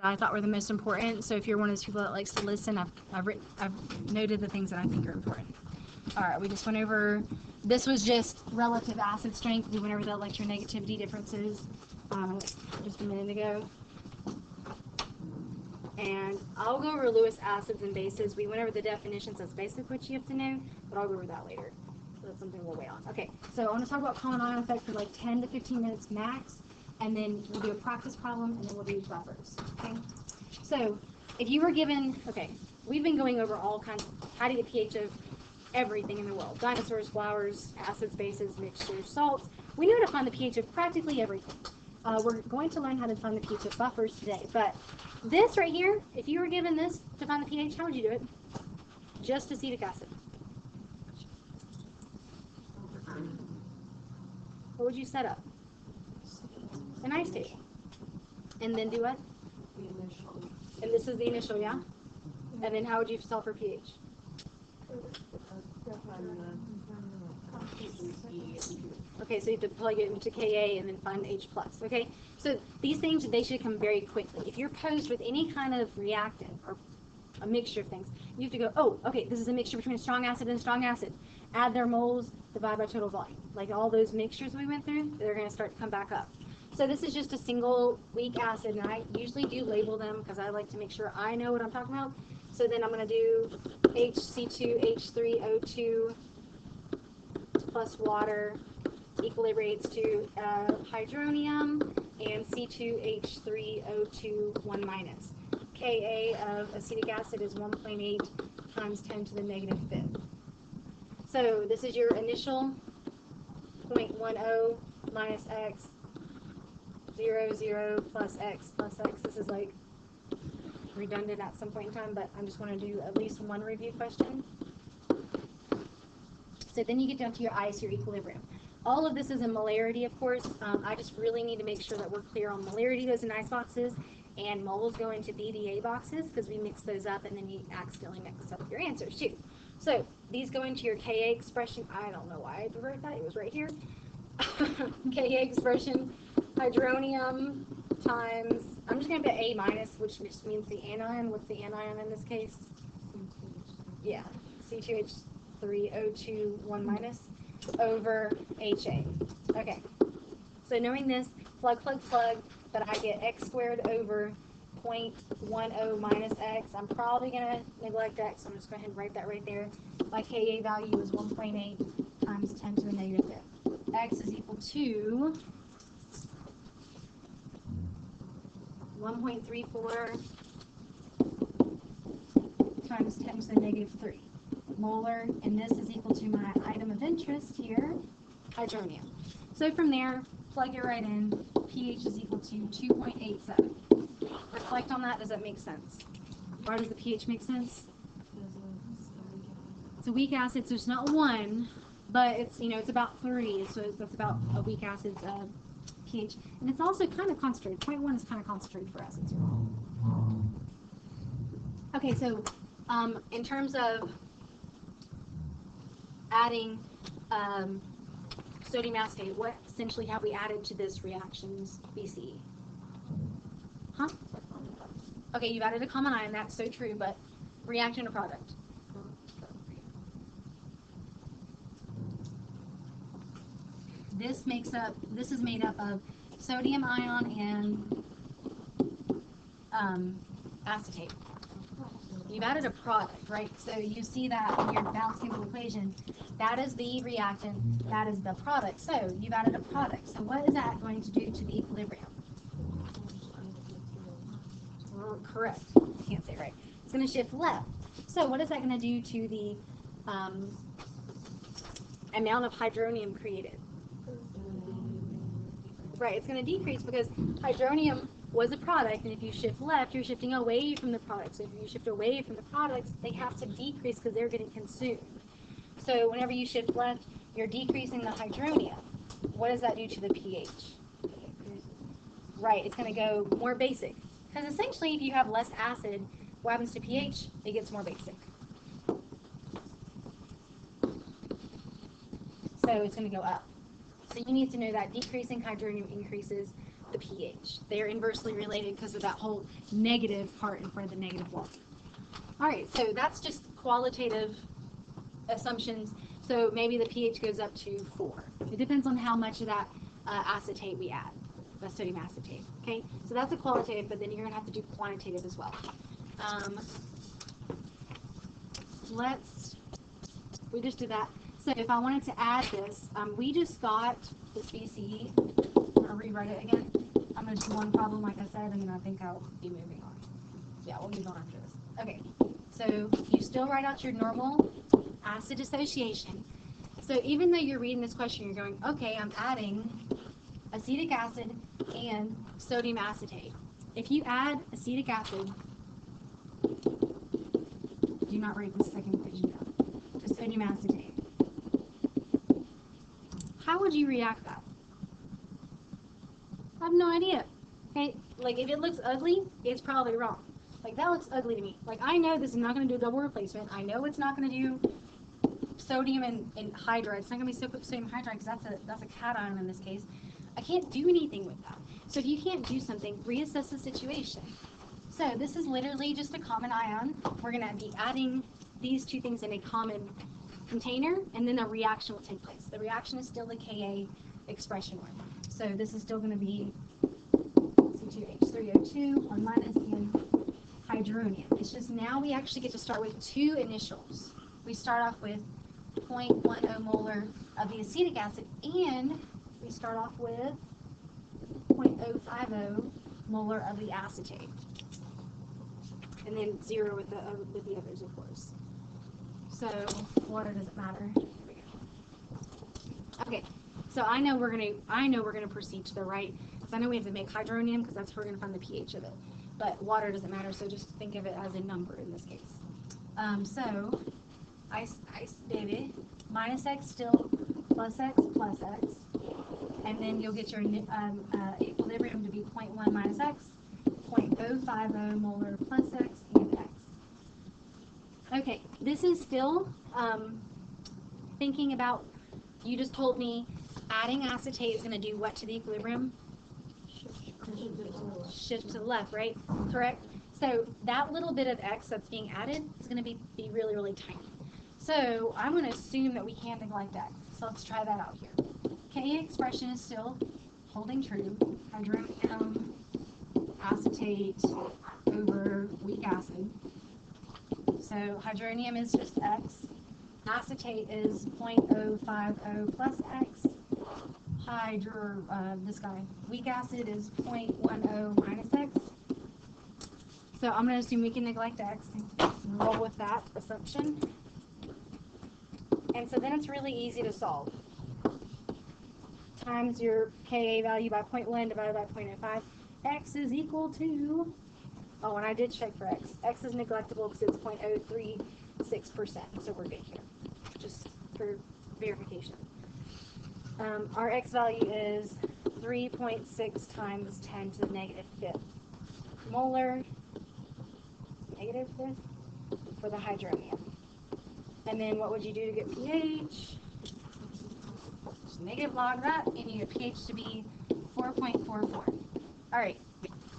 I thought were the most important. So if you're one of those people that likes to listen, I've noted the things that I think are important. All right, we just went over, this was just relative acid strength. We went over the electronegativity differences just a minute ago. And I'll go over Lewis acids and bases. We went over the definitions. That's basically what you have to know, but I'll go over that later. So that's something we'll wait on. Okay, so I want to talk about common ion effect for like 10 to 15 minutes max, and then we'll do a practice problem, and then we'll do buffers. Okay, so if you were given, okay, we've been going over all kinds of, how to get pH of everything in the world. Dinosaurs, flowers, acids, bases, mixtures, salts. We know how to find the pH of practically everything. We're going to learn how to find the pH of buffers today, but this right here, if you were given this to find the pH, how would you do it? Just acetic acid. What would you set up? An ice table. And then do what? The initial. And this is the initial, yeah? And then how would you solve for pH? Okay, so you have to plug it into Ka and then find H+. Okay, so these things, they should come very quickly. If you're posed with any kind of reactant or a mixture of things, you have to go, oh, okay, this is a mixture between a strong acid and a strong acid. Add their moles, divide by total volume. Like all those mixtures we went through, they're going to start to come back up. So this is just a single weak acid, and I usually do label them because I like to make sure I know what I'm talking about. So then I'm going to do HC2H3O2 plus water equilibrates to hydronium and C2H3O2 1 minus. Ka of acetic acid is 1.8 times 10 to the negative fifth. So this is your initial 0.10 minus x, 0, 0 plus x plus x. This is like redundant at some point in time, but I just want to do at least one review question. So then you get down to your ice, your equilibrium. All of this is in molarity, of course. I just really need to make sure that we're clear on molarity goes in ice boxes and moles go into BDA boxes because we mix those up and then you accidentally mix up your answers too. So these go into your Ka expression. I don't know why I wrote that. It was right here. Ka expression, hydronium times, I'm just going to put A minus, which means the anion. What's the anion in this case? Yeah, C2H3O2 1 minus over HA. Okay, so knowing this, plug, that I get x squared over 0.10 minus x. I'm probably going to neglect x, so I'm just going to go ahead and write that right there. My Ka value is 1.8 times 10 to the negative fifth. X is equal to 1.34 times 10 to the negative 3 molar, and this is equal to my item of interest here, hydronium. So from there, plug it right in. pH is equal to 2.87. Reflect on that. Does that make sense? Why does the pH make sense? It's a weak acid, so it's not 1, but it's, you know, it's about 3, so that's about a weak acid's pH. And it's also kind of concentrated. 0.1 is kind of concentrated for acids. Okay, so in terms of adding sodium acetate, what essentially have we added to this reaction's BCE? Huh? Okay, you've added a common ion, that's so true, but reactant or product? This is made up of sodium ion and acetate. You've added a product, right? So you see that in your balanced chemical equation, that is the reactant, that is the product. So you've added a product. So what is that going to do to the equilibrium? Correct. Can't say right. It's going to shift left. So what is that going to do to the amount of hydronium created? Right, it's going to decrease because hydronium was a product, and if you shift left, you're shifting away from the product. So if you shift away from the products, they have to decrease because they're getting consumed. So whenever you shift left, you're decreasing the hydronium. What does that do to the pH? Right, it's going to go more basic. Because essentially, if you have less acid, what happens to pH? It gets more basic. So it's going to go up. So you need to know that decreasing hydronium increases the pH. They're inversely related because of that whole negative part in front of the negative wall. All right, so that's just qualitative assumptions. So maybe the pH goes up to 4. It depends on how much of that acetate we add, the sodium acetate. Okay, so that's a qualitative, but then you're going to have to do quantitative as well. We just did that. So if I wanted to add this, we just got this BCE. I'm going to rewrite it again. I'm going to do one problem, like I said, and then I think I'll be moving on. Yeah, we'll move on after this. Okay, so you still write out your normal acid dissociation. So even though you're reading this question, you're going, okay, I'm adding acetic acid and sodium acetate. If you add acetic acid, do not write this second equation down, to sodium acetate. How would you react that? I have no idea. Okay, like if it looks ugly, it's probably wrong. Like that looks ugly to me. Like I know this is not going to do a double replacement. I know it's not going to do sodium and hydride. It's not going to be sodium hydride because that's a cation in this case. I can't do anything with that. So if you can't do something, reassess the situation. So this is literally just a common ion. We're going to be adding these two things in a common container, and then a reaction will take place. The reaction is still the Ka expression one. So this is still going to be C2H3O2 on minus and hydronium. It's just now we actually get to start with two initials. We start off with 0.10 molar of the acetic acid, and we start off with 0.050 molar of the acetate. And then 0 with the others, of course. So water doesn't matter. Here we go. Okay, so I know we're gonna proceed to the right, because I know we have to make hydronium, because that's where we're gonna find the pH of it. But water doesn't matter, so just think of it as a number in this case. So ice baby, minus x still, plus x, and then you'll get your equilibrium to be 0.1 minus x, 0.050 molar plus x, and x. Okay, this is still thinking about, you just told me adding acetate is going to do what to the equilibrium? Shift to the left, right? Correct? So that little bit of x that's being added is going to be really, really tiny. So I'm going to assume that we can't neglect x. So let's try that out here. Ka expression is still holding true. Hydronium acetate over weak acid. So hydronium is just x. Acetate is 0.050 plus x. This guy, weak acid is 0.10 minus x. So I'm going to assume we can neglect x and roll with that assumption. And so then it's really easy to solve. Times your Ka value by 0.1 divided by 0.05. X is equal to, oh, and I did check for x. X is neglectable because it's 0.036%, so we're good here, just for verification. Our x value is 3.6 times 10 to the negative fifth molar, negative fifth, for the hydronium. And then what would you do to get pH? Just negative log that, and you get pH to be 4.44. All right,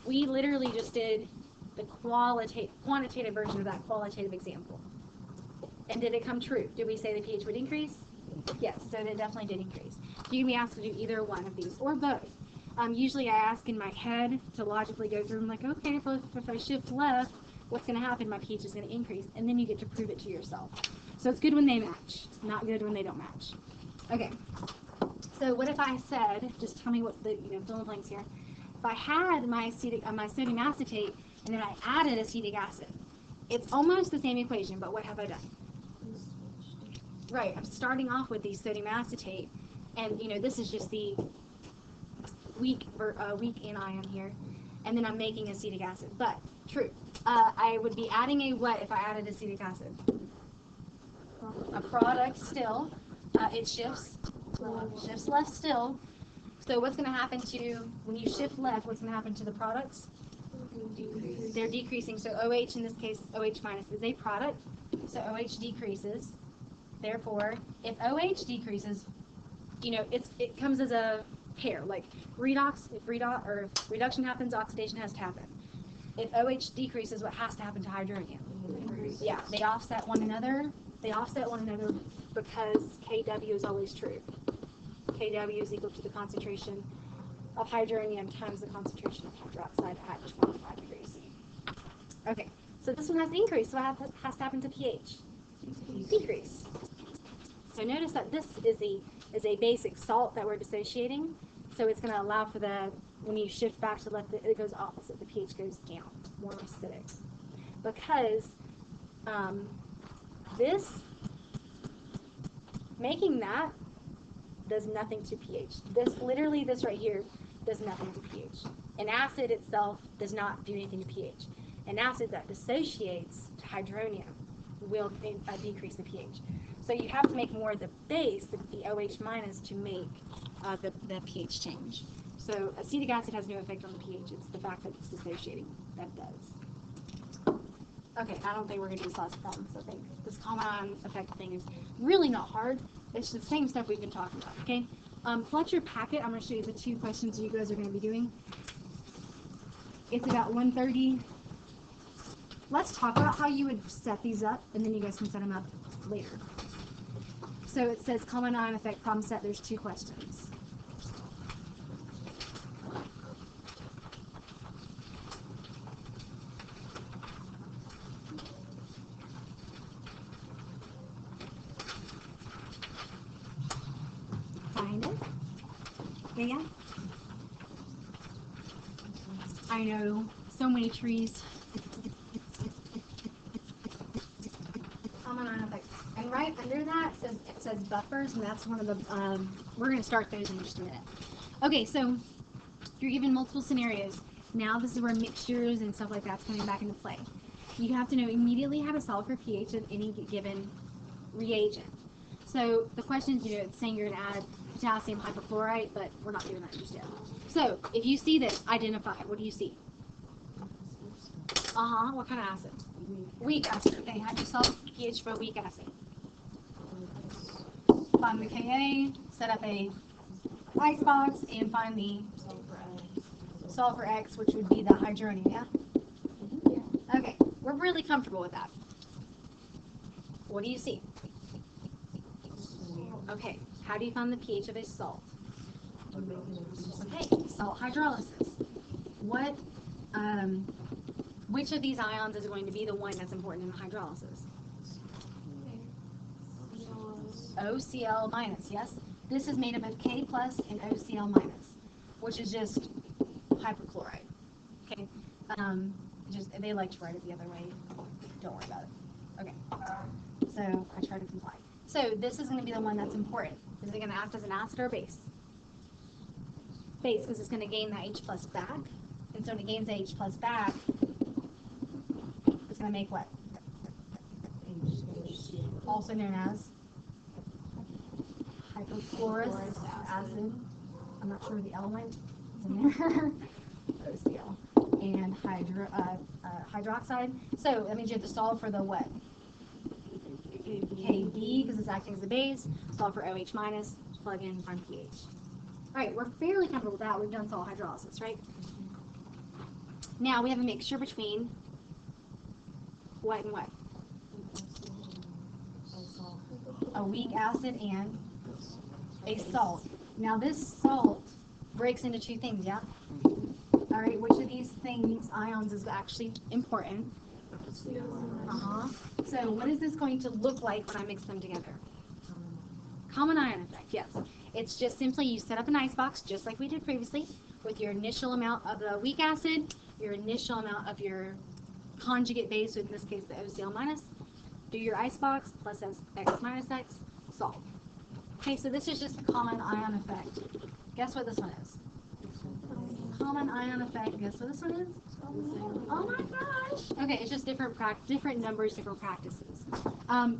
we literally just did the quantitative version of that qualitative example. And did it come true? Did we say the pH would increase? Yes, so it definitely did increase. You can be asked to do either one of these, or both. Usually I ask in my head to logically go through, I'm like, okay, if I shift left, what's going to happen? My pH is going to increase, and then you get to prove it to yourself. So it's good when they match. It's not good when they don't match. Okay, so what if I said, just tell me what the, fill in blanks here. If I had my sodium acetate, and then I added acetic acid, it's almost the same equation, but what have I done? Right, I'm starting off with the sodium acetate, and this is just the weak anion here, and then I'm making acetic acid. But true, I would be adding a what if I added acetic acid? A product still. It shifts left still. So what's going to happen to, when you shift left, what's going to happen to the products? They're decreasing. So OH, in this case, OH minus is a product. So OH decreases. Therefore, if OH decreases, it comes as a pair. Like redox, if reduction happens, oxidation has to happen. If OH decreases, what has to happen to hydronium? Yeah, they offset one another. They offset one another because Kw is always true. Kw is equal to the concentration of hydronium times the concentration of hydroxide at 25 degrees C. Okay, so this one has to increase, so what has to happen to pH? Decrease. So notice that this is a basic salt that we're dissociating, so it's going to allow for when you shift back to left, it goes opposite. The pH goes down, more acidic. Because making that does nothing to pH. This right here does nothing to pH. An acid itself does not do anything to pH. An acid that dissociates to hydronium will decrease the pH. So you have to make more of the base, the OH minus, to make the pH change. So acetic acid has no effect on the pH. It's the fact that it's dissociating that does. Okay, I don't think we're going to do this last problem, so I think this common ion effect thing is really not hard. It's the same stuff we've been talking about, okay? Pull out your packet. I'm going to show you the 2 questions you guys are going to be doing. It's about 1:30. Let's talk about how you would set these up, and then you guys can set them up later. So it says common ion effect problem set. There's 2 questions. Find it. Yeah. I know, so many trees. Common ion effect. And right under that it says buffers, and that's one of the, we're going to start those in just a minute. Okay, so you're given multiple scenarios. Now this is where mixtures and stuff like that's coming back into play. You have to know immediately how to solve for pH of any given reagent. So the questions, it's saying you're going to add potassium hypochlorite, but we're not doing that just yet. So if you see this, identify. What do you see? What kind of acid? Weak acid. Okay, how do you solve pH for a weak acid? Find the Ka, set up a ice box, and find the sulfur X, which would be the hydronium, yeah? Okay, we're really comfortable with that. What do you see? Okay, how do you find the pH of a salt? Okay, salt hydrolysis. Which of these ions is going to be the one that's important in hydrolysis? OCl minus, yes? This is made up of K plus and OCl minus, which is just hypochlorite. Okay? They like to write it the other way. Don't worry about it. Okay. So I try to comply. So this is going to be the one that's important. Is it going to act as an acid or a base? Base, because it's going to gain that H plus back. And so when it gains the H plus back, it's going to make what? Also known as hypochlorous acid. I'm not sure the element is in there. OCl. And hydroxide. So that means you have to solve for the what? Kb, because it's acting as a base. Solve for OH minus. Plug in, find pH. All right, we're fairly comfortable with that. We've done salt hydrolysis, right? Now we have a mixture between what and what? A weak acid and a salt. Now this salt breaks into 2 things, yeah? All right, which of these things, ions, is actually important? So what is this going to look like when I mix them together? Common ion effect, yes. It's just simply you set up an ice box, just like we did previously, with your initial amount of the weak acid, your initial amount of your conjugate base, so in this case the OCl minus, do your ice box, plus X minus X, salt. Okay, so this is just the common ion effect. Guess what this one is? Common ion effect, guess what this one is? Oh my gosh! Okay, it's just different numbers, different practices.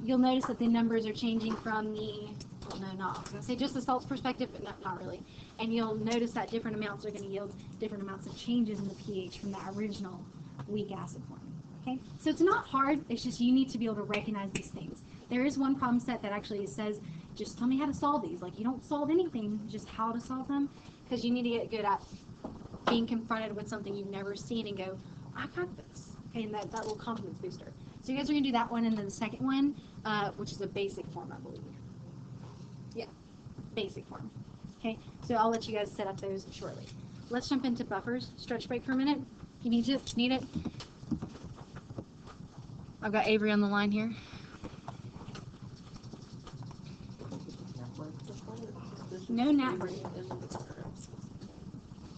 You'll notice that the numbers are changing from the, well, no, not, I was going to say just the salt's perspective, but not really. And you'll notice that different amounts are going to yield different amounts of changes in the pH from that original weak acid form. Okay, so it's not hard, it's just you need to be able to recognize these things. There is one problem set that actually says, just tell me how to solve these. Like, you don't solve anything, just how to solve them. because you need to get good at being confronted with something you've never seen and go, I got this. Okay, and that little confidence booster. So you guys are going to do that one, and then the second one, which is a basic form, I believe. Yeah, basic form. Okay, so I'll let you guys set up those shortly. Let's jump into buffers. Stretch break for a minute. If you need it. I've got Avery on the line here. No nap break.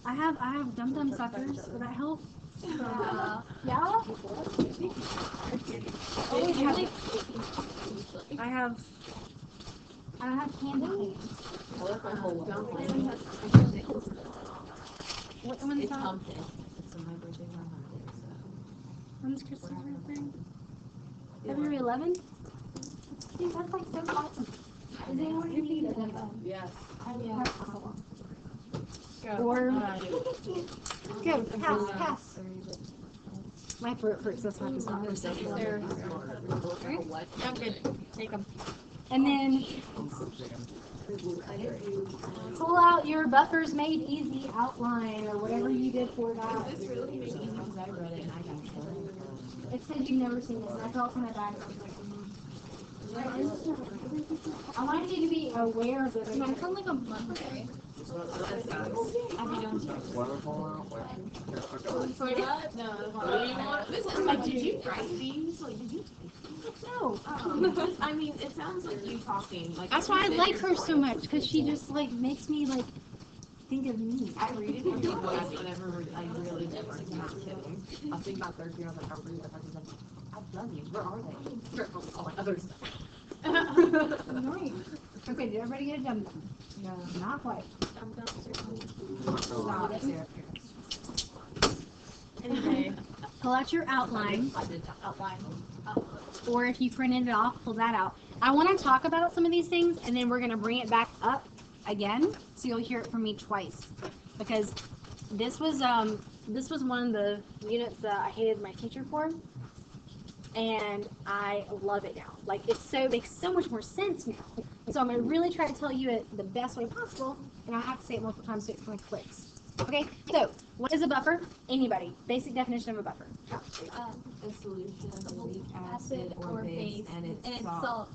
I have Dum Dum suckers. Will that help? Yeah. I have candy. When's that? When's Christmas birthday? February 11th? Dude, that's like so awesome. Is anyone who needs it? Yes. Or go, pass. My throat hurts, that's why I'm not going to say there. I'm good. Take them. And then pull out your Buffers Made Easy outline or whatever you did for that. This really made easy because I read it and I got it. It said you've never seen this. I felt from my bag. I wanted you to be aware of it. I sound like a Monday. This is like, did you write these? Like, did you? No. I mean, it sounds like you talking. Like That's why I like her so much, because she just like makes me like think of me. I read it every class whenever I really never. I'm not kidding. I think about third year. I was like, I'll read it. I've done these. Where are they? Oh, like others. Nice. Okay, did everybody get a Dum Dum? No. Not quite. Anyway, Pull out your outline, I did outline. or if you printed it off, pull that out. I want to talk about some of these things, and then we're going to bring it back up again, so you'll hear it from me twice. Because this was one of the units that I hated my teacher for, and I love it now. Like, makes so much more sense now. So I'm going to really try to tell you it the best way possible, and I have to say it multiple times so it kind of clicks. Okay, so what is a buffer? Anybody? Basic definition of a buffer. A solution of a weak acid or base, and it's salt.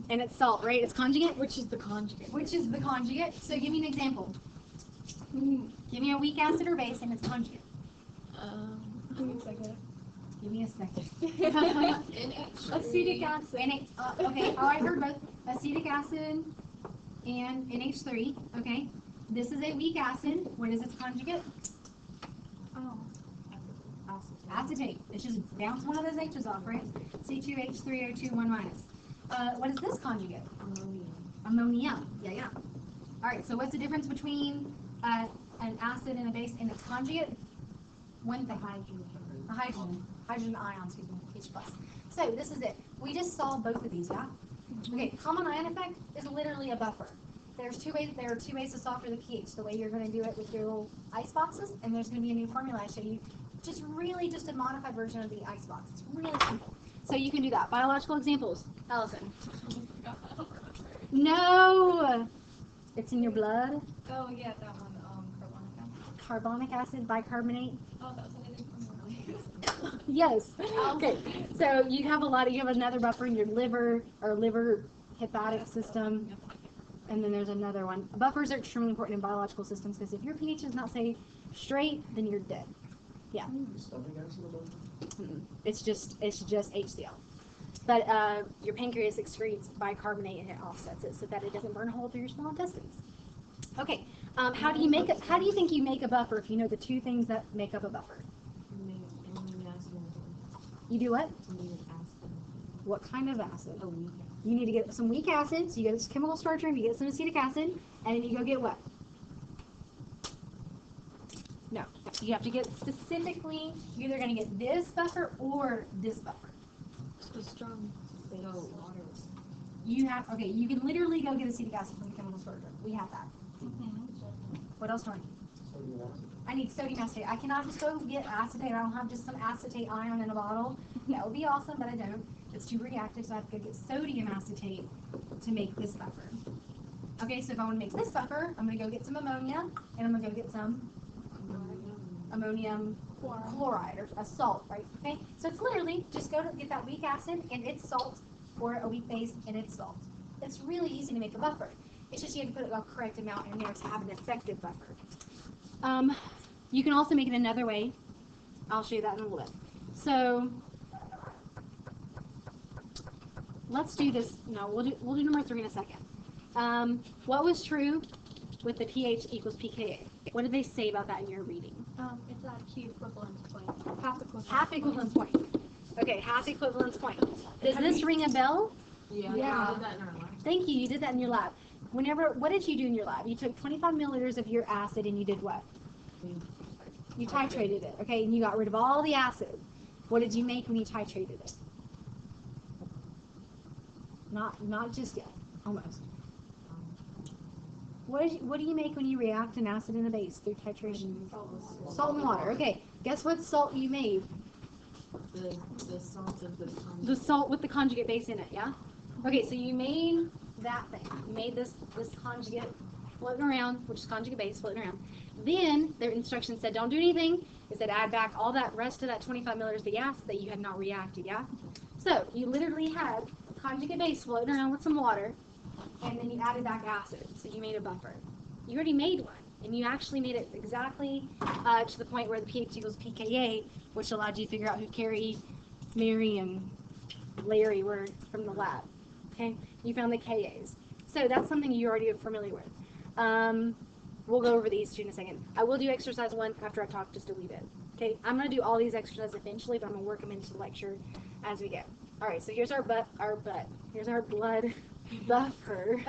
And it's salt, right? It's conjugate? Which is the conjugate. Which is the conjugate. So give me an example. Give me a weak acid or base, and it's conjugate. Give me a second. Give me a second. Acetic acid. Okay, oh, I heard both. Acetic acid and NH3. Okay. This is a weak acid. What is its conjugate? Oh. Acetate. It's just bounce one of those H's off, right? C2H3O2 1 minus. What is this conjugate? Ammonia. Yeah. All right. So what's the difference between an acid and a base and its conjugate? One thing. A hydrogen. Hydrogen ion. Excuse me. H plus. So this is it. We just saw both of these, yeah. Okay. Common ion effect is literally a buffer. There are two ways to solve for the pH. The way you're going to do it with your little ice boxes, and there's going to be a new formula I show you. Just a modified version of the ice box. It's really simple. So you can do that. Biological examples. Allison. No! It's in your blood. Oh, yeah, that one. Carbonic acid, bicarbonate. Oh, that was another. Yes. Okay. So you have another buffer in your liver or liver hepatic system. And then there's another one. Buffers are extremely important in biological systems because if your pH is not, say, straight, then you're dead. Yeah. It's just HCl. But your pancreas excretes bicarbonate and it offsets it so that it doesn't burn a hole through your small intestines. Okay. How do you think you make a buffer if you know the two things that make up a buffer? You do what? What kind of acid? You need to get some weak acid, so you get this chemical starch room, you get some acetic acid, and then you go get what? No. You have to get specifically, you're either going to get this buffer or this buffer. So strong. You can literally go get acetic acid from the chemical storage room. We have that. What else do I need? I need sodium acetate. I cannot just go get acetate. I don't have just some acetate ion in a bottle. That would be awesome, but I don't. It's too reactive, so I have to go get sodium acetate to make this buffer. Okay, so if I want to make this buffer, I'm going to go get some ammonia, and I'm going to go get some ammonium chloride, or a salt, right? Okay, so it's literally just go to get that weak acid and its salt, or a weak base and its salt. It's really easy to make a buffer. It's just you have to put a correct amount in there to have an effective buffer. You can also make it another way. I'll show you that in a little bit. So let's do this. No, we'll do number 3 in a second. What was true with the pH equals pKa? What did they say about that in your reading? It's a Q equivalence point. Half equivalence. Half equivalence point. Okay, half equivalence point. Does this ring a bell? Yeah. Yeah. We did that in our lab. Thank you. You did that in your lab. What did you do in your lab? You took 25 milliliters of your acid and you did what? You titrated it, okay? And you got rid of all the acid. What did you make when you titrated it? Not just yet. Almost. What do you make when you react an acid and a base through titration? Salt and water. Okay. Guess what salt you made? The salt of the The salt with the conjugate base in it, yeah? Okay, so you made that thing. You made this conjugate floating around, which is conjugate base floating around. Then their instructions said don't do anything. It said add back all that rest of that 25 milliliters of the acid that you had not reacted, yeah? So you literally had conjugate base floating around with some water, and then you added back acid. So you made a buffer. You already made one, and you actually made it exactly to the point where the pH equals pKa, which allowed you to figure out who Carrie, Mary, and Larry were from the lab. Okay, you found the Kas. So that's something you already are familiar with. We'll go over these two in a second. I will do exercise 1 after I talk just a wee bit. Okay, I'm going to do all these exercises eventually, but I'm going to work them into the lecture as we go. All right, so here's our here's our blood buffer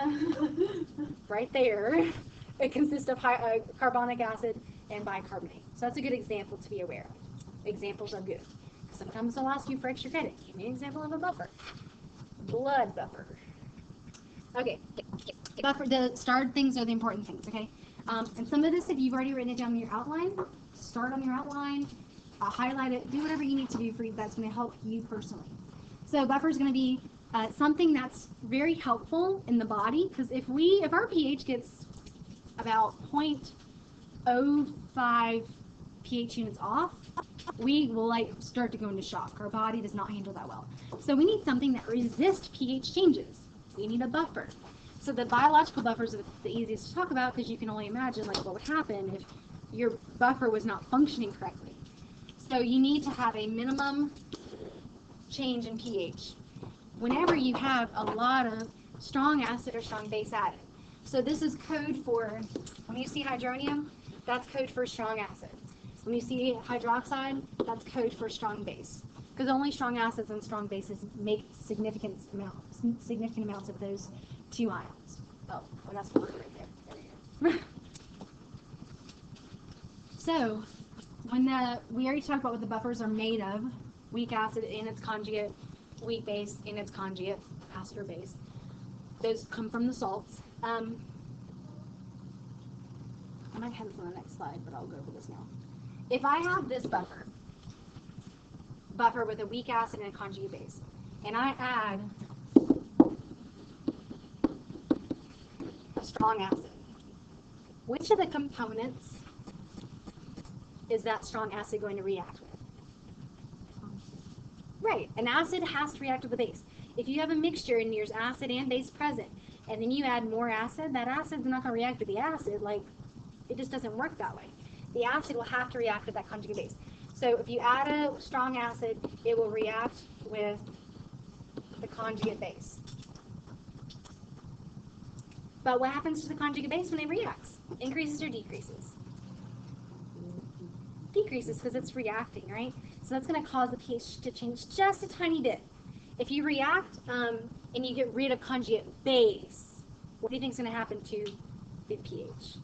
right there. It consists of carbonic acid and bicarbonate. So that's a good example to be aware of. Examples are good. Sometimes they'll ask you for extra credit. Give me an example of a buffer. Blood buffer. Okay, buffer. The starred things are the important things. Okay, and some of this, if you've already written it down in your outline, start on your outline, highlight it, do whatever you need to do for you. That's going to help you personally. So buffer is going to be something that's very helpful in the body, because if our pH gets about 0.05 pH units off, we will start to go into shock. Our body does not handle that well. So we need something that resists pH changes. We need a buffer. So the biological buffers are the easiest to talk about, because you can only imagine what would happen if your buffer was not functioning correctly. So you need to have a minimum change in pH whenever you have a lot of strong acid or strong base added. So this is code for, when you see hydronium, that's code for strong acid. When you see hydroxide, that's code for strong base. Because only strong acids and strong bases make significant amounts of those two ions. Oh, well, that's water right there. So, we already talked about what the buffers are made of. Weak acid in its conjugate, weak base in its conjugate, acid or base. Those come from the salts. I might have this on the next slide, but I'll go over this now. If I have this buffer with a weak acid and a conjugate base, and I add a strong acid, which of the components is that strong acid going to react with? Right, an acid has to react with a base. If you have a mixture and there's acid and base present, and then you add more acid, that acid's not going to react with the acid. It just doesn't work that way. The acid will have to react with that conjugate base. So if you add a strong acid, it will react with the conjugate base. But what happens to the conjugate base when it reacts? Increases or decreases? Decreases, because it's reacting, right? So that's going to cause the pH to change just a tiny bit. If you react and you get rid of conjugate base, what do you think is going to happen to the pH?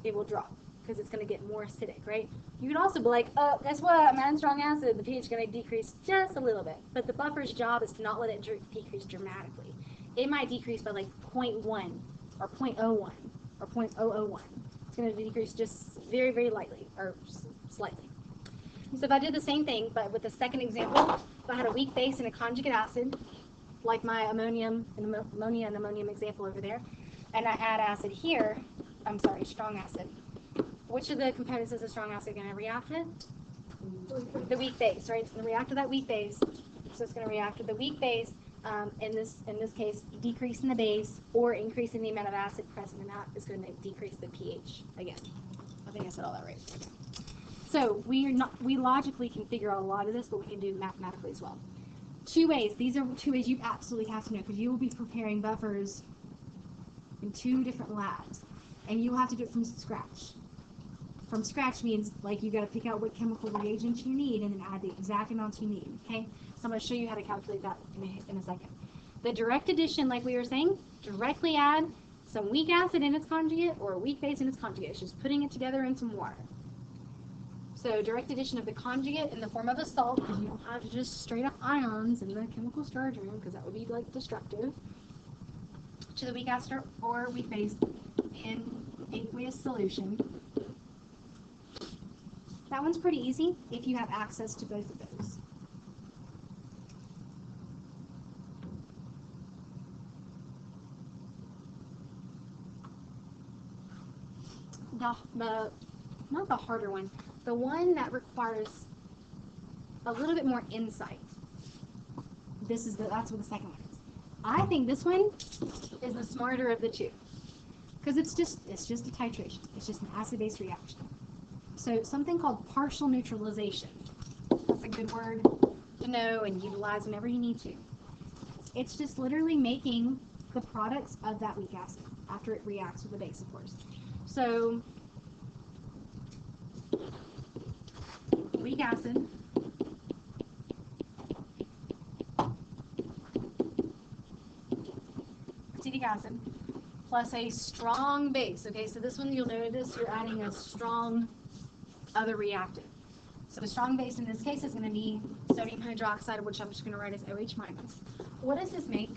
It will drop, because it's going to get more acidic, right? You could also be like, oh, guess what? I'm adding strong acid. The pH is going to decrease just a little bit. But the buffer's job is to not let it decrease dramatically. It might decrease by 0.1 or 0.01 or 0.001. It's going to decrease just very, very lightly or slightly. So if I did the same thing, but with the second example, if I had a weak base and a conjugate acid, like my ammonia and ammonium example over there, and I add acid here, strong acid. Which of the components is the strong acid going to react with? The weak base, right? It's going to react with that weak base. So it's going to react with the weak base, in this case, decreasing the base or increasing the amount of acid present in that is going to decrease the pH again. I think I said all that right. So we logically can figure out a lot of this, but we can do mathematically as well. Two ways. These are two ways you absolutely have to know, because you will be preparing buffers in 2 different labs, and you will have to do it from scratch. From scratch means like you got to pick out what chemical reagents you need and then add the exact amounts you need. Okay, so I'm going to show you how to calculate that in a second. The direct addition, like we were saying, directly add some weak acid in its conjugate or a weak base in its conjugate. It's just putting it together in some water. So direct addition of the conjugate in the form of a salt, because you don't have just straight up ions in the chemical storage room, because that would be like destructive, to the weak acid or weak base in aqueous solution. That one's pretty easy if you have access to both of those. Not the harder one, the one that requires a little bit more insight. That's what the second one is. I think this one is the smarter of the two, because it's just a titration. It's just an acid-base reaction. So something called partial neutralization. That's a good word to know and utilize whenever you need to. It's just literally making the products of that weak acid after it reacts with the base, of course. So weak acid acetic acid plus a strong base. Okay, so this one you'll notice you're adding a strong other reactant. So the strong base in this case is going to be sodium hydroxide, which I'm just going to write as OH minus. What does this make?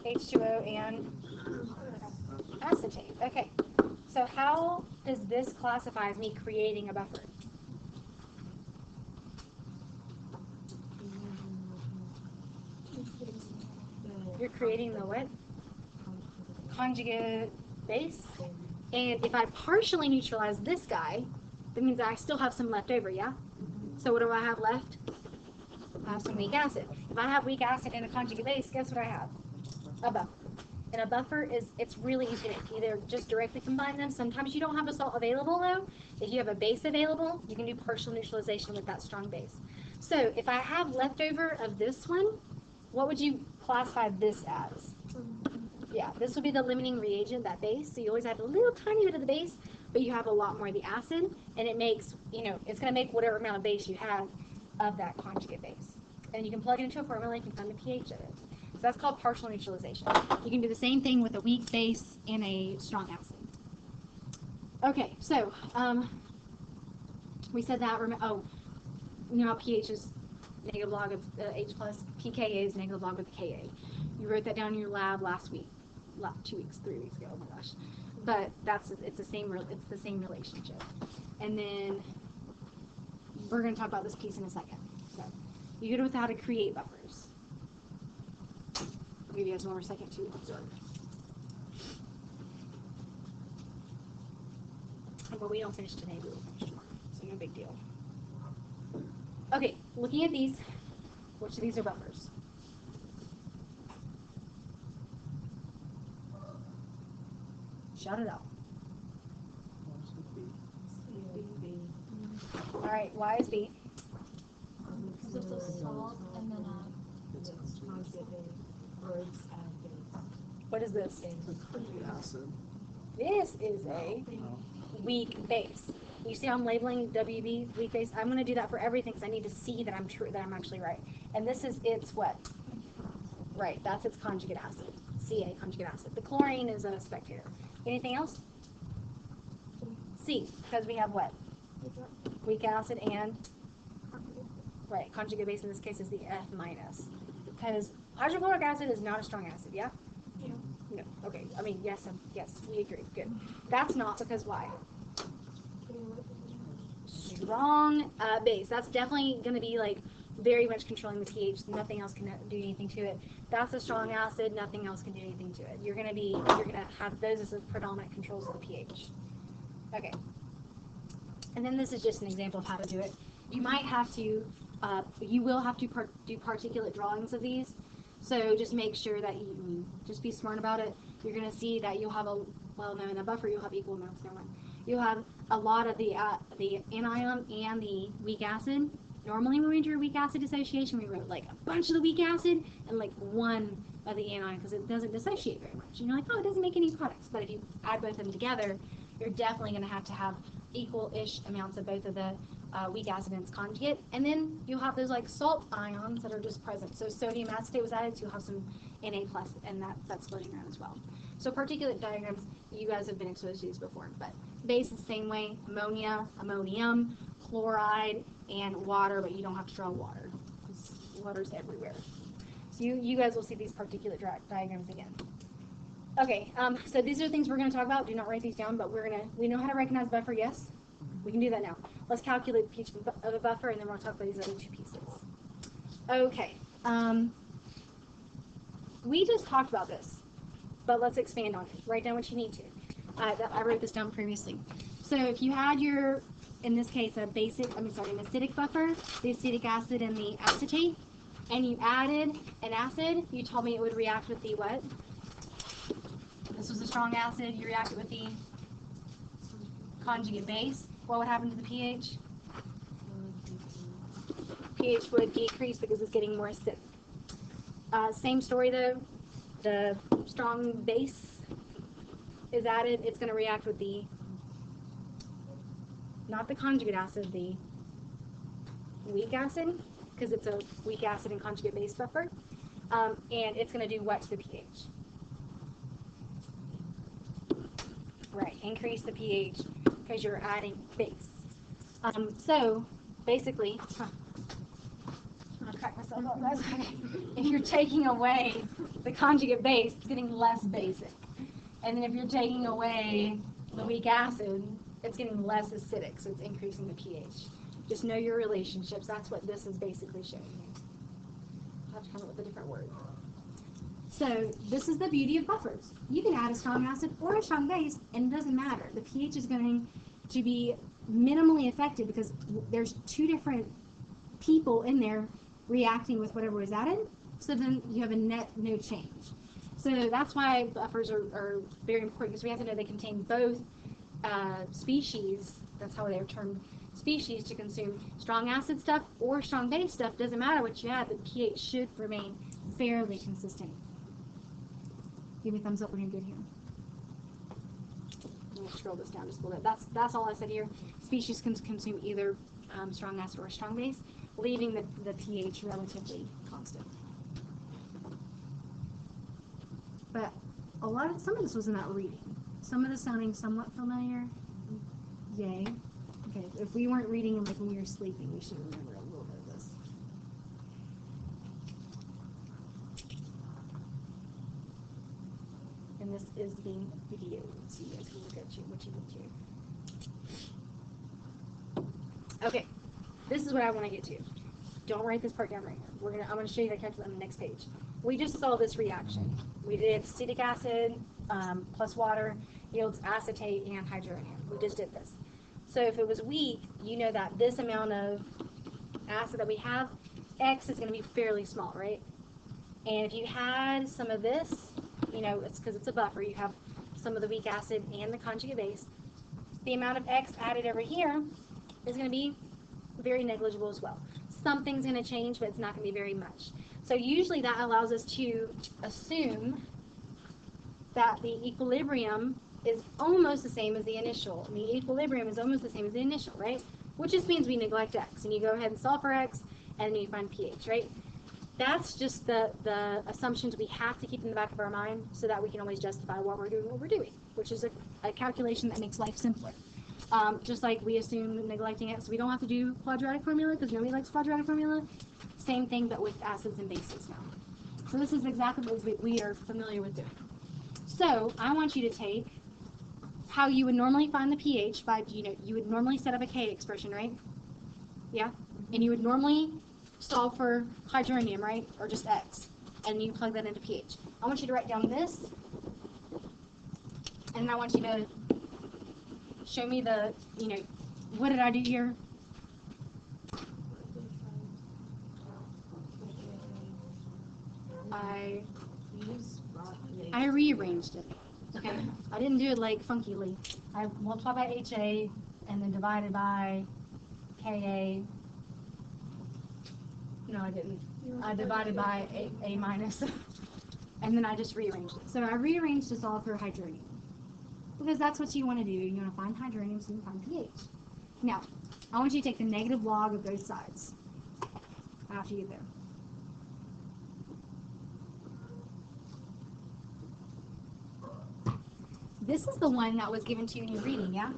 H2O and acetate. Okay, so how does this classify as me creating a buffer? You're creating the what? Conjugate base. And if I partially neutralize this guy, that means I still have some left over, yeah? So what do I have left? I have some weak acid. If I have weak acid in a conjugate base, guess what I have? A buffer. And a buffer it's really easy to make. Either just directly combine them. Sometimes you don't have a salt available though. If you have a base available, you can do partial neutralization with that strong base. So if I have leftover of this one, what would you classify this as? Yeah, this would be the limiting reagent, that base. So you always have a little tiny bit of the base, but you have a lot more of the acid, and it makes, it's going to make whatever amount of base you have of that conjugate base. And you can plug it into a formula, you can find the pH of it. So that's called partial neutralization. You can do the same thing with a weak base and a strong acid. Okay, so we said that, how pH is negative log of H plus, pKa is negative log of the Ka. You wrote that down in your lab last week. 3 weeks ago, oh my gosh. But it's the same relationship. And then we're going to talk about this piece in a second. So you get with how to create buffers. I'll give you guys one more second to observe. But we don't finish today, we will finish tomorrow. So no big deal. Okay, looking at these, which of these are buffers? Shout it out. All right, why is B? Because there's a salt and then What is this? Acid. This is a weak base. You see how I'm labeling WB, weak base? I'm going to do that for everything because I need to see that I'm true, that I'm actually right. And this is its what? Right, that's its conjugate acid. Ca, conjugate acid. The chlorine is a spectator. Anything else? C, because we have what? Weak acid and, right, conjugate base in this case is the F minus. Because hydrochloric acid is not a strong acid, yeah? No. Okay, I mean, yes, we agree. Good. That's not because why? strong base. That's definitely going to be like very much controlling the pH. Nothing else can do anything to it. That's a strong acid. Nothing else can do anything to it. You're going to have those as the predominant controls of the pH. Okay. And then this is just an example of how to do it. You might have to, you will have to do particulate drawings of these. So just make sure that you just be smart about it. You're going to see that you'll have in a buffer you'll have equal amounts. Never mind. You'll have a lot of the anion and the weak acid. Normally when we do weak acid dissociation, we wrote like a bunch of the weak acid and like one of the anion because it doesn't dissociate very much. And you're like, oh, it doesn't make any products. But if you add both of them together, you're definitely going to have equal-ish amounts of both of the weak acid and its conjugate. And then you'll have those like salt ions that are just present. So sodium acetate was added, so you'll have some Na+, and that's floating around as well. So particulate diagrams, you guys have been exposed to these before, but base is the same way: ammonia, ammonium, chloride, and water, but you don't have to draw water. Water's everywhere. So you guys will see these particulate diagrams again. Okay, so these are things we're going to talk about. Do not write these down, but we know how to recognize buffer, yes? We can do that now. Let's calculate the pH of a buffer, and then we'll talk about these other two pieces. Okay, we just talked about this, but let's expand on it. Write down what you need to. I wrote this down previously. So if you had in this case, an acidic buffer, the acetic acid and the acetate, and you added an acid, you told me it would react with the what? This was a strong acid, you reacted with the conjugate base. What would happen to the pH? pH would decrease because it's getting more acidic. Same story though, the strong base is added, it's going to react with not the conjugate acid, the weak acid, because it's a weak acid and conjugate base buffer, and it's going to do what to the pH? Right, increase the pH because you're adding base. So basically, I'll crack myself up. That's okay. If you're taking away the conjugate base, it's getting less basic. And then if you're taking away the weak acid, it's getting less acidic, so it's increasing the pH. Just know your relationships. That's what this is basically showing you. I'll have to come up with a different word. So this is the beauty of buffers. You can add a strong acid or a strong base, and it doesn't matter. The pH is going to be minimally affected because there's two different people in there reacting with whatever was added, so then you have a net no change. So that's why buffers are very important, because we have to know they contain both species. That's how they're termed, species, to consume strong acid stuff or strong base stuff. Doesn't matter what you add, the pH should remain fairly consistent. Give me a thumbs up when you're good here. I'm going to scroll this down just a little bit. That's all I said here. Species can consume either strong acid or strong base, leaving the pH relatively constant. But some of this was not reading. Some of this sounding somewhat familiar. Yay. Okay, if we weren't reading them like when we were sleeping, we should remember a little bit of this. And this is being videoed, so you guys can look at what you need to. Okay, this is what I want to get to. Don't write this part down right now. I'm gonna show you the calculus on the next page. We just saw this reaction. We did acetic acid plus water yields acetate and hydroanion. We just did this. So if it was weak, you know that this amount of acid that we have, X is going to be fairly small, right? And if you had some of this, it's because it's a buffer, you have some of the weak acid and the conjugate base, the amount of X added over here is going to be very negligible as well. Something's going to change, but it's not going to be very much. So usually that allows us to assume that the equilibrium is almost the same as the initial. And the equilibrium is almost the same as the initial, right? Which just means we neglect X. And you go ahead and solve for X, and then you find pH, right? That's just the assumptions we have to keep in the back of our mind so that we can always justify what we're doing, which is a calculation that makes life simpler. Just like we assume neglecting X, we don't have to do quadratic formula because nobody likes quadratic formula. Same thing, but with acids and bases now. So this is exactly what we are familiar with doing. So I want you to take how you would normally find the pH by, you would normally set up a K expression, right? Yeah? And you would normally solve for hydronium, right? Or just X. And you plug that into pH. I want you to write down this. And I want you to show me the, what did I do here? I rearranged it. Okay? I didn't do it like funkily. I multiplied by HA and then divided by KA. No, I didn't. I divided by A minus. And then I just rearranged it. So I rearranged this all for hydronium. Because that's what you want to do. You want to find hydronium so you can find pH. Now, I want you to take the negative log of both sides after you get there. This is the one that was given to you in your reading, yeah?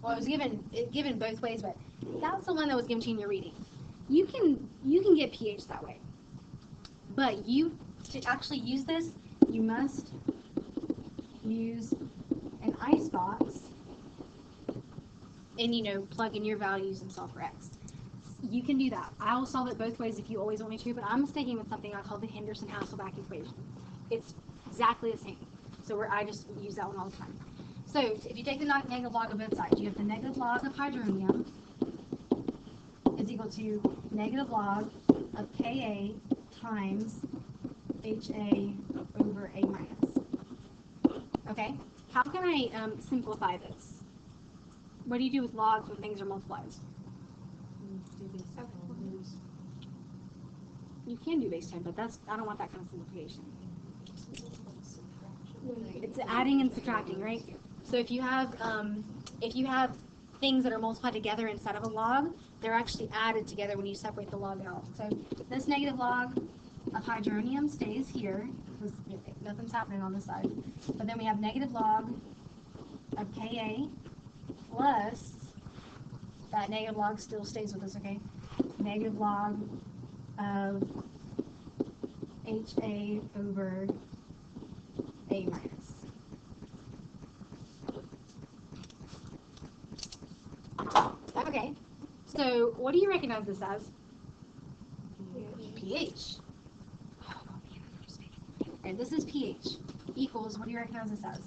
Well, it was given both ways, but that's the one that was given to you in your reading. You can get pH that way. But to actually use this, you must use an ice box and plug in your values and solve for X. You can do that. I will solve it both ways if you always want me to, but I'm sticking with something I call the Henderson-Hasselbalch equation. It's exactly the same. So I just use that one all the time. So if you take the negative log of both sides, you have the negative log of hydronium is equal to negative log of Ka times HA over A minus. Okay? How can I simplify this? What do you do with logs when things are multiplied? You can do base 10, but I don't want that kind of simplification. It's adding and subtracting, right? So if you have things that are multiplied together instead of a log, they're actually added together when you separate the log out. So this negative log of hydronium stays here because nothing's happening on this side. But then we have negative log of Ka plus that negative log still stays with us, okay? Negative log of HA over A minus. Okay, so what do you recognize this as? pH. And this is pH equals, what do you recognize this as?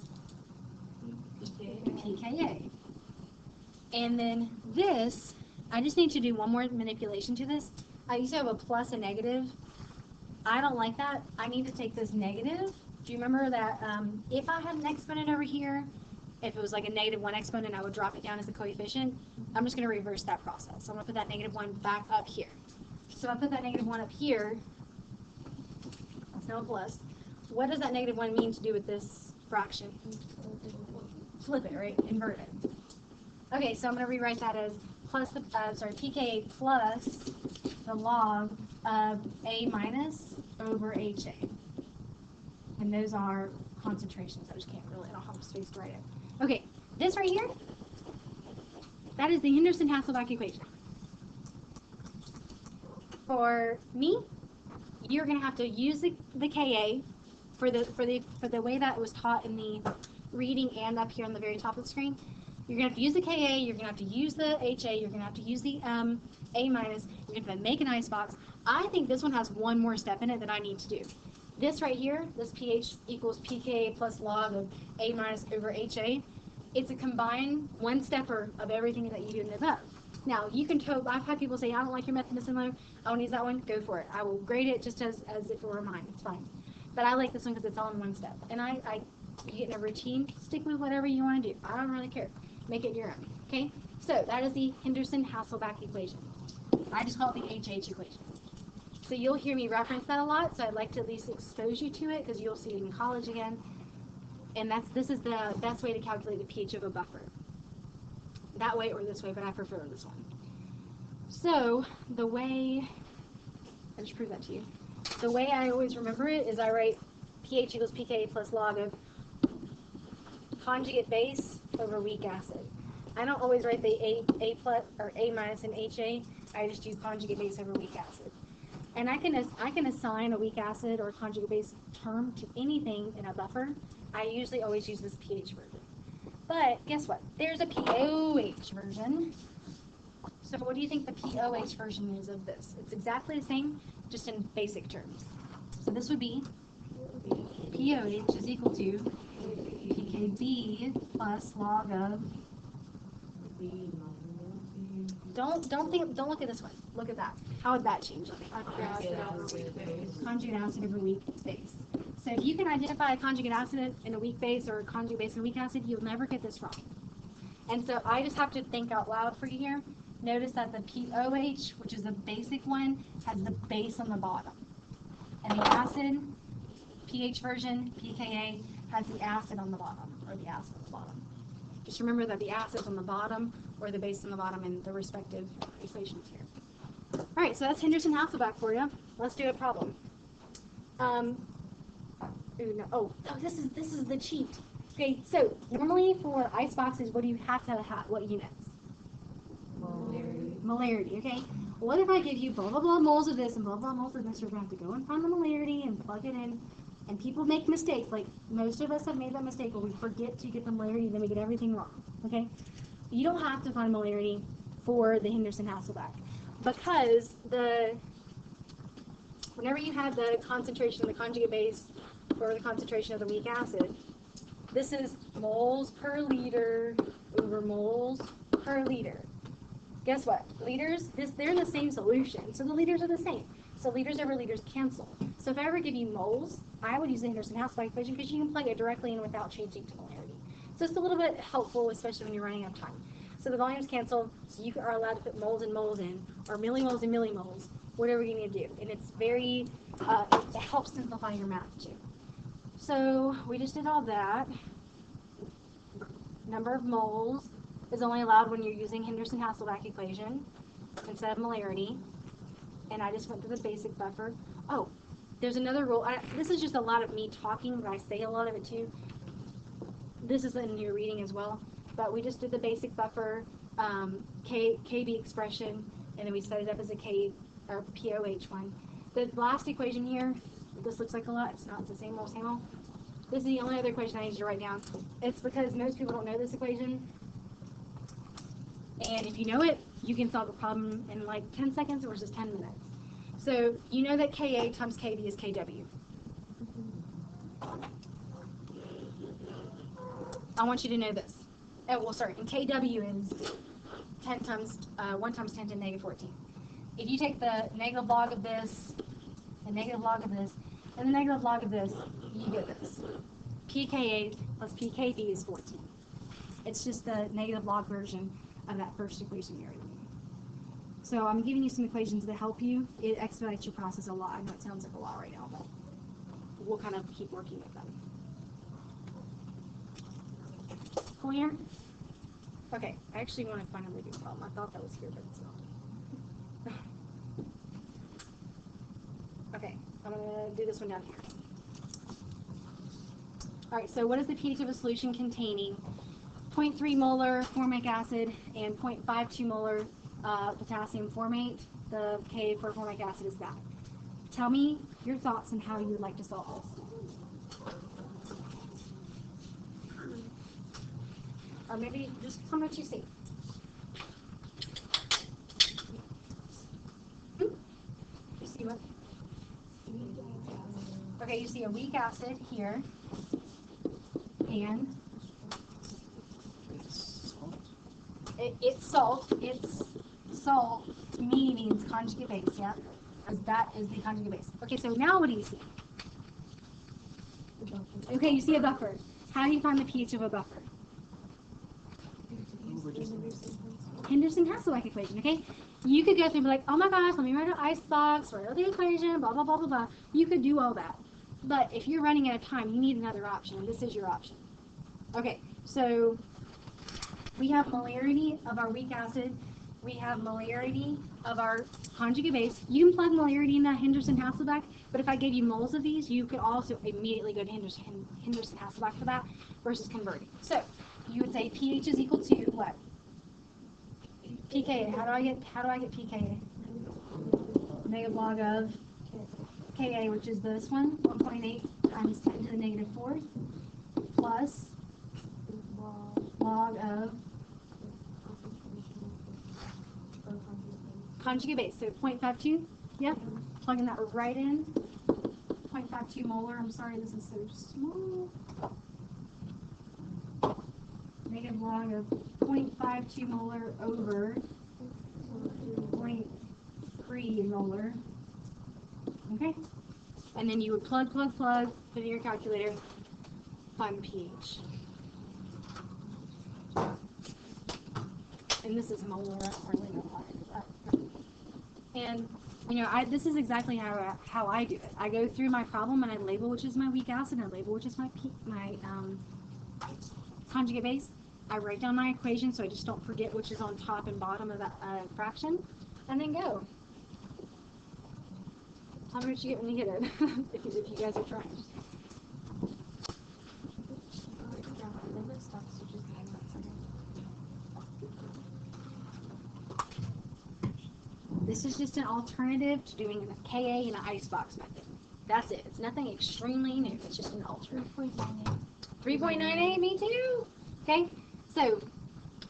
pKa. And then this, I just need to do one more manipulation to this. I used to have a plus and negative. I don't like that. I need to take this negative. Do you remember that if I had an exponent over here, if it was like a -1 exponent, I would drop it down as a coefficient. I'm just going to reverse that process. So I'm going to put that -1 back up here. So I put that -1 up here. That's now a plus. What does that -1 mean to do with this fraction? Flip it, right? Invert it. Okay, so I'm going to rewrite that as pKa plus the log of A minus over HA. And those are concentrations. I don't have space to write it. Okay, this right here, that is the Henderson-Hasselbalch equation. For me, you're going to have to use the Ka for the way that it was taught in the reading and up here on the very top of the screen. You're going to have to use the Ka, you're going to have to use the HA, you're going to have to use the A minus, you're going to have to make an icebox. I think this one has one more step in it that I need to do. This right here, this pH equals pKa plus log of A minus over HA. It's a combined one-stepper of everything that you do in the above. Now, you can I've had people say, I don't like your method, Miss Enlow. I want to use that one. Go for it. I will grade it just as if it were mine. It's fine. But I like this one because it's all in one step. And you get in a routine, stick with whatever you want to do. I don't really care. Make it your own. Okay? So that is the Henderson-Hasselbalch equation. I just call it the HH equation. So you'll hear me reference that a lot, so I'd like to at least expose you to it because you'll see it in college again. And this is the best way to calculate the pH of a buffer. That way or this way, but I prefer this one. So the way, I just proved that to you. The way I always remember it is I write pH equals pKa plus log of conjugate base over weak acid. I don't always write the A plus or A minus and HA. I just do conjugate base over weak acid. And I can assign a weak acid or conjugate base term to anything in a buffer. I usually always use this pH version. But guess what? There's a POH version. So what do you think the POH version is of this? It's exactly the same, just in basic terms. So this would be POH is equal to PKB plus log of. Don't look at this one. Look at that. How would that change? Conjugate acid over weak base. So if you can identify a conjugate acid in a weak base or a conjugate base in a weak acid, you'll never get this wrong. And so I just have to think out loud for you here. Notice that the POH, which is the basic one, has the base on the bottom. And the acid, pH version, pKa, has the acid on the bottom, or the acid on the bottom. Just remember that the acid's on the bottom, or the base on the bottom in the respective equations here. All right, so that's Henderson-Hasselbalch for you. Let's do a problem. This is the cheat. Okay, so normally for ice boxes, what do you have to have? What units? Molarity, okay? What if I give you blah, blah, blah moles of this and blah, blah moles of this? You're going to have to go and find the molarity and plug it in. And people make mistakes. Like, most of us have made that mistake where we forget to get the molarity, then we get everything wrong, okay? You don't have to find molarity for the Henderson-Hasselbalch because whenever you have the concentration of the conjugate base or the concentration of the weak acid, this is moles per liter over moles per liter. Guess what? Liters, they're in the same solution, so the liters are the same. So liters over liters cancel. So if I ever give you moles, I would use the Henderson-Hasselbalch equation because you can plug it directly in without changing to molarity. So it's a little bit helpful, especially when you're running out of time. So the volumes cancel, so you are allowed to put moles and moles in, or millimoles and millimoles, whatever you need to do. And it's very, it helps simplify your math too. So we just did all that. Number of moles is only allowed when you're using Henderson-Hasselbalch equation instead of molarity. And I just went through the basic buffer. Oh, there's another rule. This is just a lot of me talking, but I say a lot of it too. This is in your reading as well. But we just did the basic buffer, KB expression, and then we set it up as a K or POH one. The last equation here, this looks like a lot. It's not. It's the same old, same old. This is the only other equation I need you to write down. It's because most people don't know this equation. And if you know it, you can solve the problem in like 10 seconds versus 10 minutes. So you know that Ka times Kb is Kw. I want you to know this. Oh, well, sorry. And Kw is 1 times 10 to the negative 14. If you take the negative log of this, the negative log of this, and the negative log of this, you get this. pKa plus pKb is 14. It's just the negative log version of that first equation you already knew. So I'm giving you some equations that help you. It expedites your process a lot. I know it sounds like a lot right now, but we'll kind of keep working with them. Clear? Okay, I actually want to find a living problem. I thought that was here, but it's not. Okay, I'm going to do this one down here. Alright, so what is the pH of a solution containing 0.3 molar formic acid and 0.52 molar potassium formate? The Ka for formic acid is that. Tell me your thoughts on how you would like to solve this. Or maybe just tell me what you see. You see what? Okay, you see a weak acid here, and it's salt. It's salt. To me means conjugate base. Yeah, because that is the conjugate base. Okay, so now what do you see? Okay, you see a buffer. How do you find the pH of a buffer? Henderson-Hasselbalch equation, okay? You could go through and be like, oh my gosh, let me write an icebox, write out the equation, blah, blah, blah, blah, blah. You could do all that. But if you're running out of time, you need another option, and this is your option. Okay, so we have molarity of our weak acid. We have molarity of our conjugate base. You can plug molarity in that Henderson-Hasselbalch, but if I gave you moles of these, you could also immediately go to Henderson-Hasselbalch for that versus converting. So you would say pH is equal to what? pKa. How do I get pKa? Negative log of Ka, which is this one, 1.8 times 10 to the negative 4th, plus log of conjugate base. So 0.52. Yep. Plugging that right in. 0.52 molar. I'm sorry, this is so small. Negative log of 0.52 molar over 0.3 molar. Okay? And then you would plug, put in your calculator, find the pH. And this is molar, I don't really know why. And this is exactly how I do it. I go through my problem and I label which is my weak acid and I label which is my conjugate base. I write down my equation so I just don't forget which is on top and bottom of that fraction, and then go. Tell me what you get when you hit it, if you guys are trying. This is just an alternative to doing a Ka and an icebox method. That's it. It's nothing extremely new. It's just an alternative. 3.98, me too. Okay, so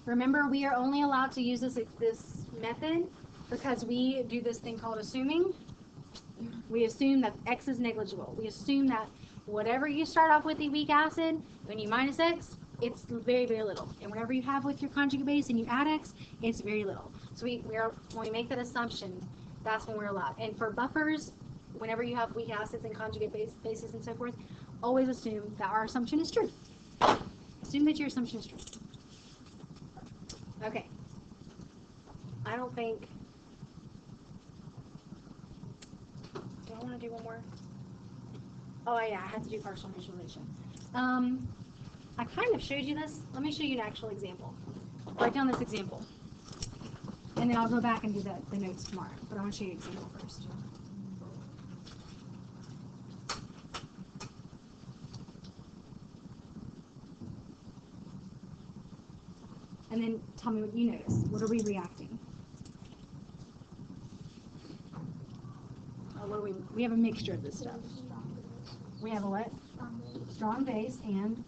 remember we are only allowed to use this method because we do this thing called assuming. We assume that X is negligible. We assume that whatever you start off with the weak acid, when you minus X, it's very, very little. And whatever you have with your conjugate base and you add X, it's very little. So when we make that assumption, that's when we're allowed. And for buffers, whenever you have weak acids and conjugate bases and so forth, always assume that our assumption is true. Assume that your assumption is true. Okay. I don't think... Do I want to do one more? Oh, yeah, I had to do partial neutralization. I kind of showed you this. Let me show you an actual example. Write down this example. And then I'll go back and do the notes tomorrow. But I want to show you an example first. And then tell me what you notice. What are we reacting? What do we have a mixture of this stuff. We have a what? Strong base and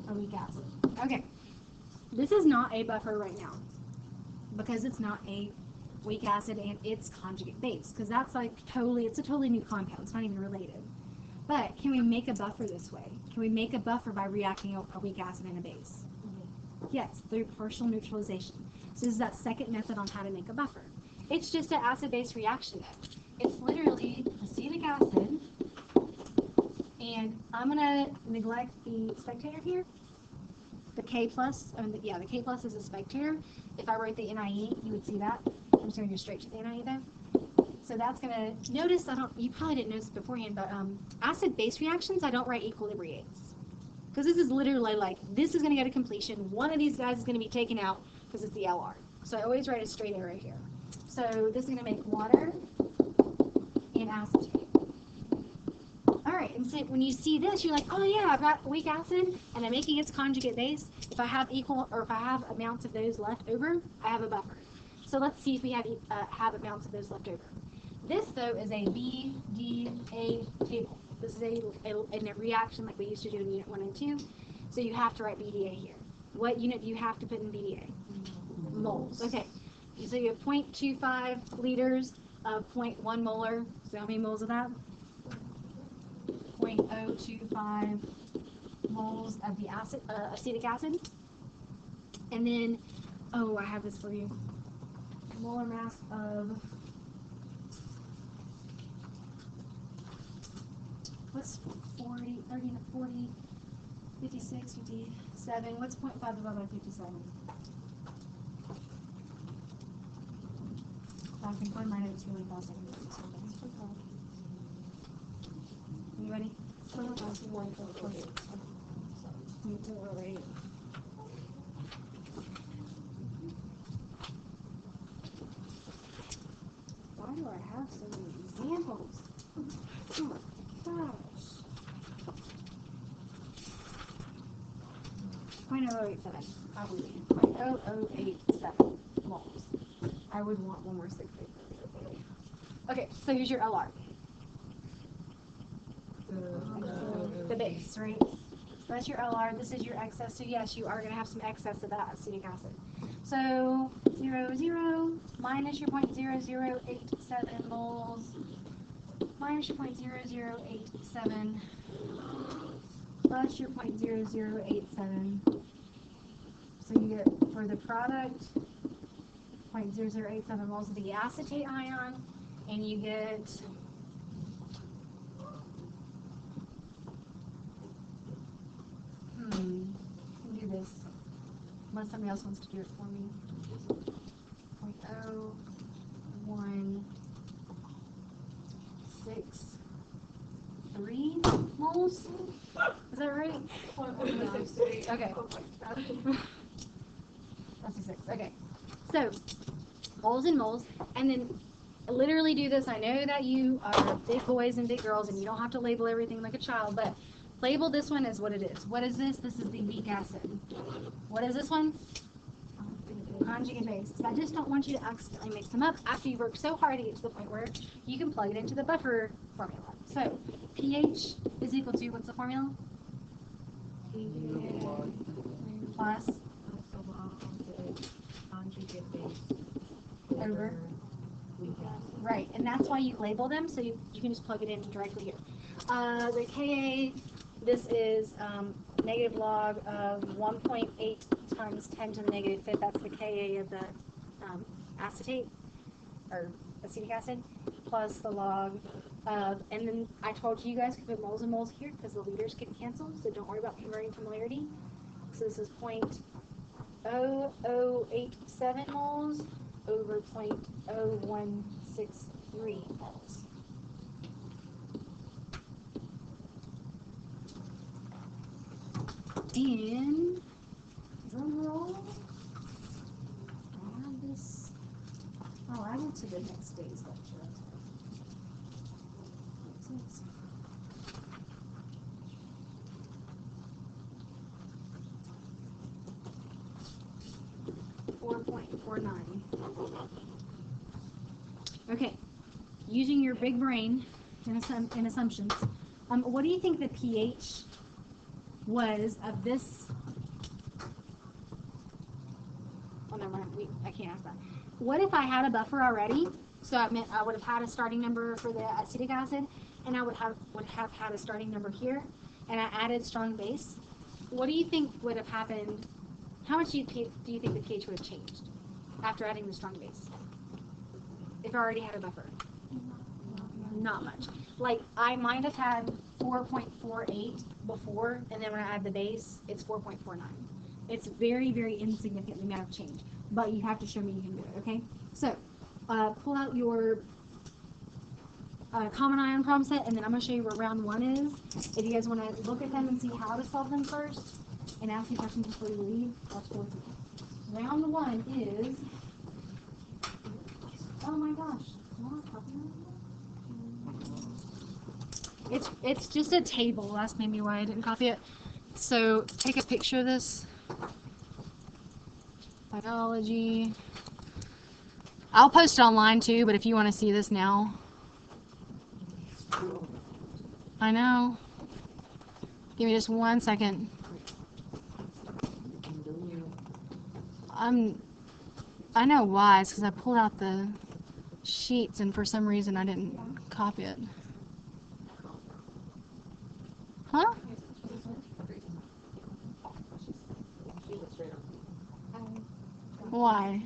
a weak acid. Okay. This is not a buffer right now because it's not a weak acid and it's conjugate base because that's like it's a totally new compound. It's not even related. But can we make a buffer this way? Can we make a buffer by reacting a weak acid and a base? Yes, through partial neutralization. So this is that second method on how to make a buffer. It's just an acid-base reaction though. It's literally acetic acid, and I'm gonna neglect the spectator here. The K plus, the K plus is a spectator. If I wrote the NIE, you would see that. I'm just gonna go straight to the NIE though. So that's gonna, notice you probably didn't notice beforehand, but acid-base reactions, I don't write equilibriates. Because this is literally like, this is going to go to completion. One of these guys is going to be taken out because it's the LR. So I always write a straight arrow here. So this is going to make water and acetate. All right, and so when you see this, you're like, oh yeah, I've got weak acid and I'm making its conjugate base. If I have if I have amounts of those left over, I have a buffer. So let's see if we have amounts of those left over. This though is a BDA table. This is a reaction like we used to do in Unit 1 and 2. So you have to write BDA here. What unit do you have to put in BDA? Moles. Okay. So you have 0.25 liters of 0.1 molar. So how many moles of that? 0.025 moles of the acetic acid. And then, oh, I have this for you. Molar mass of... What's 40, 30, 40, 56, 57? What's 0.5 divided by 57? I can find my notes really fast. Anybody? 1.48. Why do I have so many examples? Oh my gosh. 0.0087, probably. 0.0087 moles. I would want one more 6 paper. Okay, so here's your LR. The base, right? So that's your LR. This is your excess. So yes, you are going to have some excess of that acetic acid. So 0, 0 minus your 0.0087 moles minus your 0.0087 plus your 0.0087. So you get for the product 0.0087 moles of the acetate ion, and you get let me do this unless somebody else wants to do it for me. 0.0163 moles. Is that right? Okay. That's a 6. Okay. So moles and moles, and then literally do this. I know that you are big boys and big girls, and you don't have to label everything like a child, but label this one as what it is. What is this? This is the weak acid. What is this one? Conjugate base. I just don't want you to accidentally mix them up after you've worked so hard to get to the point where you can plug it into the buffer formula. So pH is equal to, what's the formula? Plus over. Right, and that's why you label them, so you can just plug it in directly here. The Ka, this is negative log of 1.8 times 10 to the negative fifth. That's the Ka of the acetate, or acetic acid, plus the log of, and then I told you guys could put moles and moles here because the liters could cancel, so don't worry about converting to molarity. So this is 0.0087 moles over 0.0163 moles. And drum roll. Add this. Oh, I went to the next day's lecture. What's this? 4.49. Okay, using your big brain and assumptions, what do you think the pH was of this? Oh, never mind. I can't ask that. What if I had a buffer already? So I meant I would have had a starting number for the acetic acid, and I would have had a starting number here, and I added strong base. What do you think would have happened? How much do you think the pH would have changed after adding the strong base? If I already had a buffer? Not much. Like, I might have had 4.48 before, and then when I add the base, it's 4.49. It's very, very insignificant the amount of change, but you have to show me you can do it, okay? So, pull out your common ion problem set, and then I'm going to show you where round 1 is. If you guys want to look at them and see how to solve them first, and ask me questions before you leave, that's cool. Round 1 is, oh my gosh, it's just a table. That's maybe why I didn't copy it. So take a picture of this. Biology. I'll post it online too, but if you want to see this now. I know. Give me just 1 second. I know why. It's because I pulled out the sheets and for some reason I didn't copy it. Huh? Why?